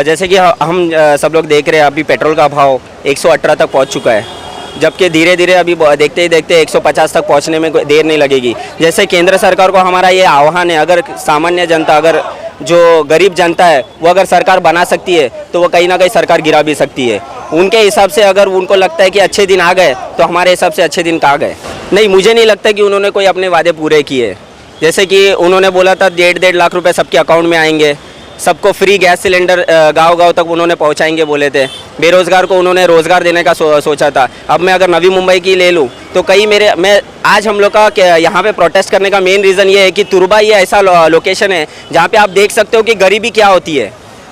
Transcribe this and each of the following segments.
जैसे कि हम सब लोग देख रहे हैं अभी पेट्रोल का भाव 118 तक पहुंच चुका है, जबकि धीरे धीरे अभी देखते ही देखते 150 तक पहुंचने में देर नहीं लगेगी। जैसे केंद्र सरकार को हमारा ये आह्वान है, अगर सामान्य जनता, अगर जो गरीब जनता है वो अगर सरकार बना सकती है तो वो कहीं ना कहीं सरकार गिरा भी सकती है। उनके हिसाब से अगर उनको लगता है कि अच्छे दिन आ गए तो हमारे हिसाब से अच्छे दिन कहाँ गए? नहीं, मुझे नहीं लगता कि उन्होंने कोई अपने वादे पूरे किए। जैसे कि उन्होंने बोला था 1.5 लाख रुपए सबके अकाउंट में आएंगे, सबको फ्री गैस सिलेंडर गांव-गांव तक उन्होंने पहुंचाएंगे बोले थे, बेरोज़गार को उन्होंने रोज़गार देने का सोचा था। अब मैं अगर नवी मुंबई की ले लूं तो मैं आज हम लोग का यहाँ पे प्रोटेस्ट करने का मेन रीज़न ये है कि तुरबा ये ऐसा लोकेशन है जहाँ पे आप देख सकते हो कि गरीबी क्या होती है।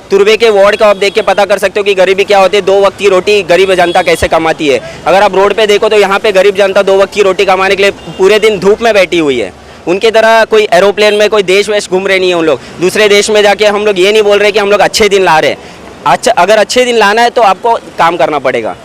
तुरबे के वार्ड का आप देख के पता कर सकते हो कि गरीबी क्या होती है, 2 वक्त की रोटी गरीब जनता कैसे कमाती है। अगर आप रोड पे देखो तो यहाँ पे गरीब जनता 2 वक्त की रोटी कमाने के लिए पूरे दिन धूप में बैठी हुई है। उनकी तरह कोई एरोप्लेन में कोई देश वेश घूम रहे नहीं है उन लोग। दूसरे देश में जाके हम लोग ये नहीं बोल रहे कि हम लोग अच्छे दिन ला रहे हैं। अच्छा, अगर अच्छे दिन लाना है तो आपको काम करना पड़ेगा,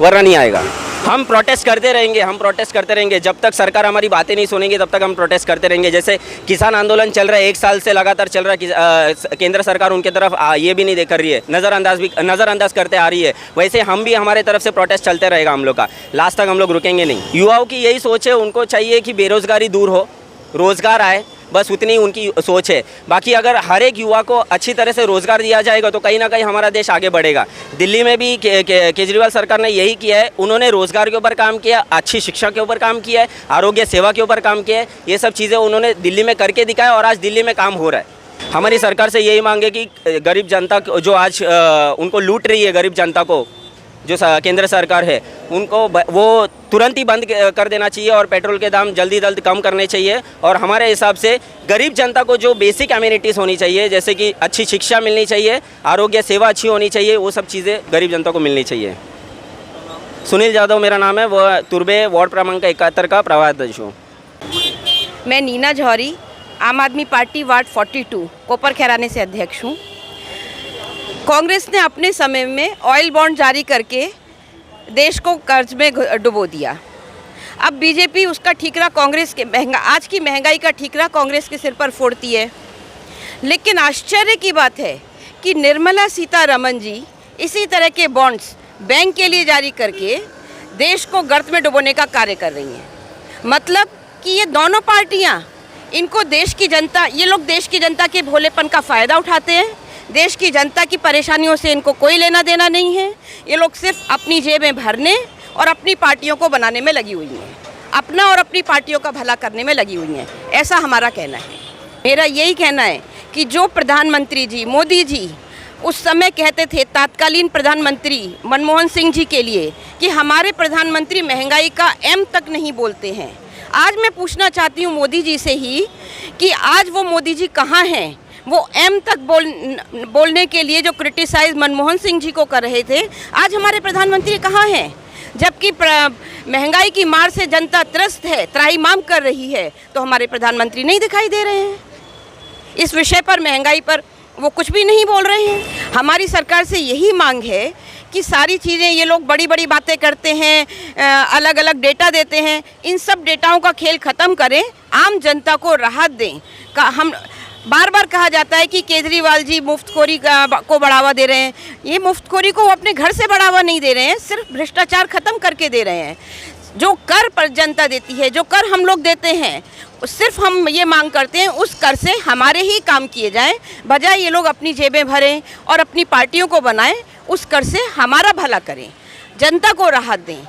वरना नहीं आएगा। हम प्रोटेस्ट करते रहेंगे जब तक सरकार हमारी बातें नहीं सुनेगी, तब तक हम प्रोटेस्ट करते रहेंगे। जैसे किसान आंदोलन चल रहा है, 1 साल से लगातार चल रहा है, केंद्र सरकार उनके तरफ ये भी नहीं कर रही है, नज़रअंदाज करते आ रही है। वैसे हम भी हमारे तरफ से प्रोटेस्ट चलते रहेगा हम लोग का, लास्ट तक हम लोग रुकेंगे नहीं। युवाओं की यही सोच है, उनको चाहिए कि बेरोज़गारी दूर हो, रोज़गार आए, बस उतनी उनकी सोच है। बाकी अगर हर एक युवा को अच्छी तरह से रोज़गार दिया जाएगा तो कहीं ना कहीं हमारा देश आगे बढ़ेगा। दिल्ली में भी केजरीवाल सरकार ने यही किया है, उन्होंने रोज़गार के ऊपर काम किया, अच्छी शिक्षा के ऊपर काम किया है, आरोग्य सेवा के ऊपर काम किया है। ये सब चीज़ें उन्होंने दिल्ली में करके दिखाया और आज दिल्ली में काम हो रहा है। हमारी सरकार से यही मांगे कि गरीब जनता जो आज उनको लूट रही है, गरीब जनता को जो केंद्र सरकार है, उनको वो तुरंत ही बंद कर देना चाहिए और पेट्रोल के दाम जल्दी कम करने चाहिए। और हमारे हिसाब से गरीब जनता को जो बेसिक एमिनिटीज़ होनी चाहिए, जैसे कि अच्छी शिक्षा मिलनी चाहिए, आरोग्य सेवा अच्छी होनी चाहिए, वो सब चीज़ें गरीब जनता को मिलनी चाहिए। सुनील यादव मेरा नाम है, वो तुरबे वार्ड क्रमांक 71 का प्रभारी हूँ। मैं नीना जौहरी, आम आदमी पार्टी वार्ड 42 कोपर खैराने से अध्यक्ष हूँ। कांग्रेस ने अपने समय में ऑयल बॉन्ड जारी करके देश को कर्ज में डुबो दिया। अब बीजेपी उसका ठीकरा कांग्रेस के आज की महंगाई का ठीकरा कांग्रेस के सिर पर फोड़ती है। लेकिन आश्चर्य की बात है कि निर्मला सीतारमण जी इसी तरह के बॉन्ड्स बैंक के लिए जारी करके देश को गर्त में डुबोने का कार्य कर रही हैं। मतलब कि ये दोनों पार्टियां, इनको देश की जनता, ये लोग देश की जनता के भोलेपन का फ़ायदा उठाते हैं। देश की जनता की परेशानियों से इनको कोई लेना देना नहीं है। ये लोग सिर्फ अपनी जेबें भरने और अपनी पार्टियों को बनाने में लगी हुई हैं, अपना और अपनी पार्टियों का भला करने में लगी हुई हैं, ऐसा हमारा कहना है। मेरा यही कहना है कि जो प्रधानमंत्री जी मोदी जी उस समय कहते थे, तत्कालीन प्रधानमंत्री मनमोहन सिंह जी के लिए, कि हमारे प्रधानमंत्री महंगाई का एम तक नहीं बोलते हैं। आज मैं पूछना चाहती हूँ मोदी जी से ही कि आज वो मोदी जी कहाँ हैं? वो एम तक बोलने के लिए जो क्रिटिसाइज मनमोहन सिंह जी को कर रहे थे, आज हमारे प्रधानमंत्री कहाँ हैं? जबकि महंगाई की मार से जनता त्रस्त है, त्राहिमाम कर रही है, तो हमारे प्रधानमंत्री नहीं दिखाई दे रहे हैं। इस विषय पर, महंगाई पर वो कुछ भी नहीं बोल रहे हैं। हमारी सरकार से यही मांग है कि सारी चीज़ें, ये लोग बड़ी बड़ी बातें करते हैं, अलग अलग डेटा देते हैं, इन सब डेटाओं का खेल ख़त्म करें, आम जनता को राहत दें। हम बार बार कहा जाता है कि केजरीवाल जी मुफ्तखोरी को बढ़ावा दे रहे हैं। ये मुफ्तखोरी को वो अपने घर से बढ़ावा नहीं दे रहे हैं, सिर्फ भ्रष्टाचार ख़त्म करके दे रहे हैं। जो कर पर जनता देती है, जो कर हम लोग देते हैं, सिर्फ हम ये मांग करते हैं उस कर से हमारे ही काम किए जाएं, बजाय ये लोग अपनी जेबें भरें और अपनी पार्टियों को बनाएं। उस कर से हमारा भला करें, जनता को राहत दें,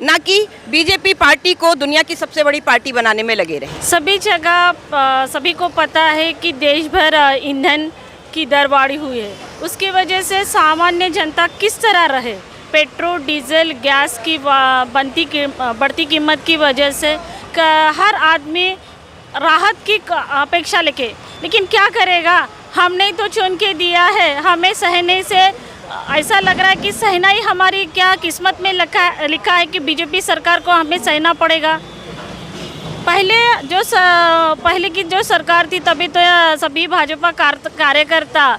ना कि बीजेपी पार्टी को दुनिया की सबसे बड़ी पार्टी बनाने में लगे रहे। सभी जगह सभी को पता है कि देश भर ईंधन की दर बढ़ी हुई है, उसकी वजह से सामान्य जनता किस तरह रहे। पेट्रोल, डीजल, गैस की बढ़ती कीमत की वजह से हर आदमी राहत की अपेक्षा लेकिन क्या करेगा? हमने तो चुन के दिया है, हमें सहने से ऐसा लग रहा है कि सहना ही हमारी क्या किस्मत में लिखा है कि बीजेपी सरकार को हमें सहना पड़ेगा। पहले की जो सरकार थी, तभी तो सभी भाजपा कार्यकर्ता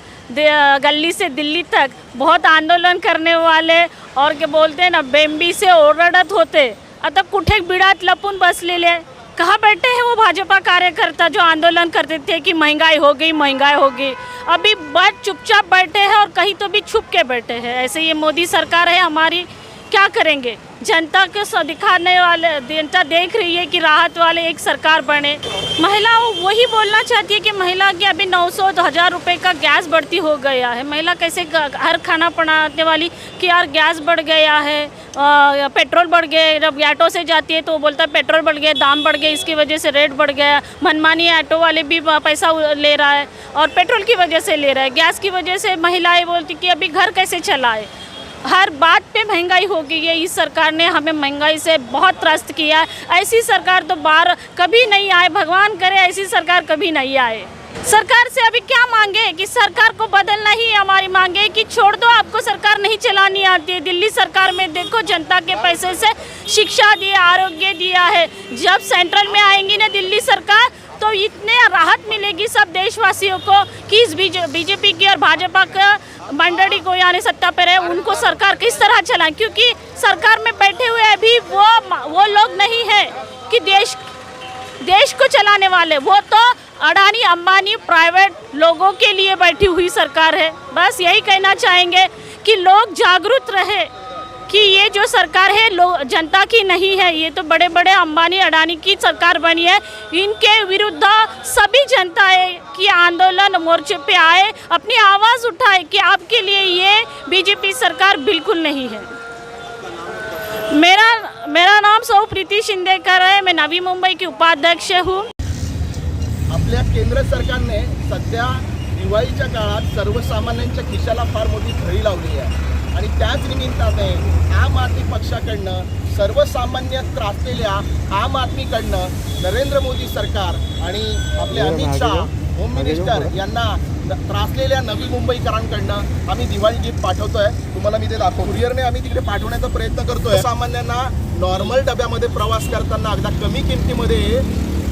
गली से दिल्ली तक बहुत आंदोलन करने वाले और क्या बोलते हैं ना, बेंबी से ओरडत होते, आता कुठे बिडात लपून बसलेले, कहाँ बैठे हैं वो भाजपा कार्यकर्ता जो आंदोलन करते थे कि महंगाई हो गई, महंगाई हो गई। अभी बस चुपचाप बैठे हैं और कहीं तो भी छुप के बैठे हैं। ऐसे ये मोदी सरकार है हमारी, क्या करेंगे? जनता को दिखाने वाले, जनता देख रही है कि राहत वाले एक सरकार बने। महिला वही बोलना चाहती है कि महिला की अभी 900-1000 रुपये का गैस बढ़ती हो गया है। महिला कैसे हर खाना बनाने वाली कि यार गैस बढ़ गया है, पेट्रोल बढ़ गए। जब ऑटो से जाती है तो वो बोलता है पेट्रोल बढ़ गया, दाम बढ़ गए, इसकी वजह से रेट बढ़ गया। मनमानी ऑटो वाले भी पैसा ले रहा है और पेट्रोल की वजह से ले रहा है। गैस की वजह से महिलाएं बोलती कि अभी घर कैसे चलाए। हर बात पे महंगाई हो गई है। इस सरकार ने हमें महंगाई से बहुत त्रस्त किया है। ऐसी सरकार तो बाहर कभी नहीं आए, भगवान करे ऐसी सरकार कभी नहीं आए। सरकार से अभी क्या मांगे कि सरकार को बदलना ही हमारी मांगे कि छोड़ दो, आपको सरकार नहीं चलानी आती है। दिल्ली सरकार में देखो जनता के पैसे से शिक्षा दिया, आरोग्य दिया है। जब सेंट्रल में आएंगी ना दिल्ली सरकार तो इतने राहत मिलेगी सब देशवासियों को कि इस बीजेपी की और भाजपा का मंडली को यानी सत्ता पर है उनको सरकार किस तरह चलाएं, क्योंकि सरकार में बैठे हुए अभी वो लोग नहीं है कि देश को चलाने वाले। वो तो अडानी अंबानी प्राइवेट लोगों के लिए बैठी हुई सरकार है। बस यही कहना चाहेंगे कि लोग जागरूक रहे कि ये जो सरकार है जनता की नहीं है। ये तो बड़े बड़े अंबानी अडानी की सरकार बनी है। इनके विरुद्ध सभी जनता की आंदोलन मोर्चे पे आए, अपनी आवाज़ उठाए कि आपके लिए ये बीजेपी सरकार बिल्कुल नहीं है। मेरा नाम सौ प्रीति शिंदेकर है। मैं नवी मुंबई की उपाध्यक्ष हूँ। आपल्या केंद्र सरकारने सध्या दिवाळीच्या काळात सर्वसामान्यांच्या खिशाला फार मोठी झळी लावली आहे आणि त्याच निमित्ताने आम आदमी पक्षाकडनं सर्वसामान्य त्रासलेल्या आम आदमीकडनं नरेंद्र मोदी सरकार आणि आपले अमित शाह होम मिनिस्टर यांना त्रासलेल्या नवी मुंबईकरांकडनं आम्ही दिवाळी गिफ्ट पाठवतोय। तुम्हाला मी ते दाखवतो। कुरिअरने आम्ही तिकडे पाठवण्याचा प्रयत्न करतोय। सामान्यांना नॉर्मल डब्यामध्ये प्रवास करताना अगदी कमी किमतीमध्ये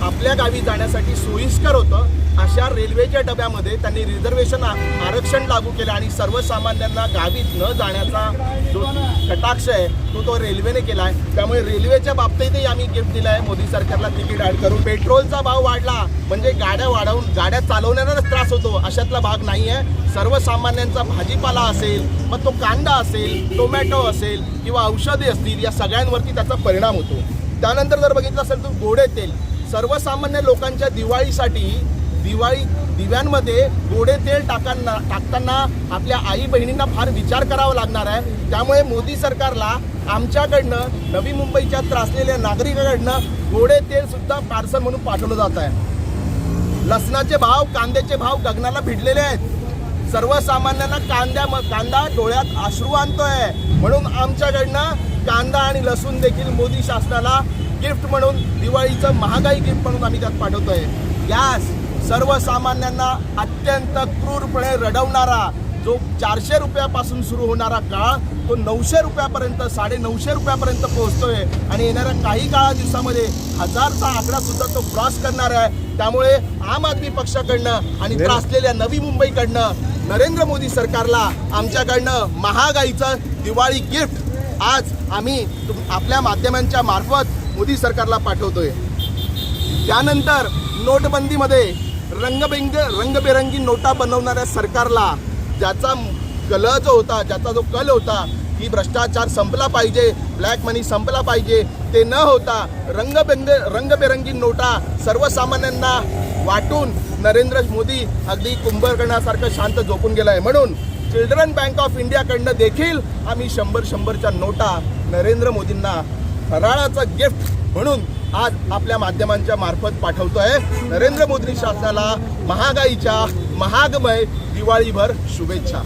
आपल्या गावी जाण्यासाठी सोयीस्कर होतं अशा रेल्वेच्या डब्यामध्ये त्यांनी रिझर्वेशन आरक्षण लागू केलं आणि सर्वसामान्यांना गावीत न जाण्याचा जो कटाक्ष आहे तो रेल्वेने केला आहे। त्यामुळे रेल्वेच्या बाबतीतही आम्ही गिफ्ट दिलं आहे मोदी सरकारला तिकीट ॲड करून। पेट्रोलचा भाव वाढला म्हणजे गाड्या चालवण्यालाच त्रास होतो अशातला भाग नाही आहे। सर्वसामान्यांचा भाजीपाला असेल, मग तो कांदा असेल, टोमॅटो असेल किंवा औषधे असतील, या सगळ्यांवरती त्याचा परिणाम होतो। त्यानंतर जर बघितलं असेल तर गोडे तेल सर्वसामान्य लोकांच्या दिवाळीसाठी दिव्यांमध्ये गोडे तेल टाकताना आपल्या आई बहिणींना फार विचार करावा लागणार आहे। त्यामुळे मोदी सरकारला आमच्याकडनं नवी मुंबईच्या त्रासलेल्या नागरिकांकडनं गोडे तेल सुद्धा पार्सल म्हणून पाठवलं जात आहे। लसणाचे भाव, कांद्याचे भाव गगनाला भिडलेले आहेत। सर्वसामान्यांना कांदा डोळ्यात अश्रू आणतोय, म्हणून आमच्याकडनं कांदा आणि लसूण देखील मोदी शासनाला गिफ्ट म्हणून दिवाळीचं महागाई गिफ्ट म्हणून आम्ही त्यात पाठवतोय। गॅस सर्वसामान्यांना अत्यंत क्रूरपणे रडवणारा जो 400 रुपयापासून सुरू होणारा काळ तो 900 रुपयापर्यंत 950 रुपयापर्यंत पोहोचतोय आणि येणाऱ्या काही दिवसामध्ये 1000चा आकडा सुद्धा तो क्रॉस करणार आहे। त्यामुळे आम आदमी पक्षाकडनं आणि त्रासलेल्या नवी मुंबईकडनं नरेंद्र मोदी सरकारला आमच्याकडनं महागाईचं दिवाळी गिफ्ट आज आम्ही आपल्या माध्यमांच्या मार्फत मोदी सरकारला पाठवतोय। त्यानंतर नोटबंदीमध्ये रंगबेरंगी नोटा बनवणाऱ्या सरकारला ज्याचा कल होता की भ्रष्टाचार संपला पाहिजे, ब्लॅक मनी संपला पाहिजे, ते न होता रंगबेरंगी नोटा सर्वसामान्यांना वाटून नरेंद्र मोदी अगदी कुंभकर्णासारखं शांत झोपून गेलाय। म्हणून चिल्ड्रन बँक ऑफ इंडियाकडनं देखील आम्ही 100-100च्या नोटा नरेंद्र मोदींना फराळाचं गिफ्ट म्हणून आज आपल्या माध्यमांच्या मार्फत पाठवतोय। नरेंद्र मोदी शासनाला महागाईच्या महागमय दिवाळीभर शुभेच्छा।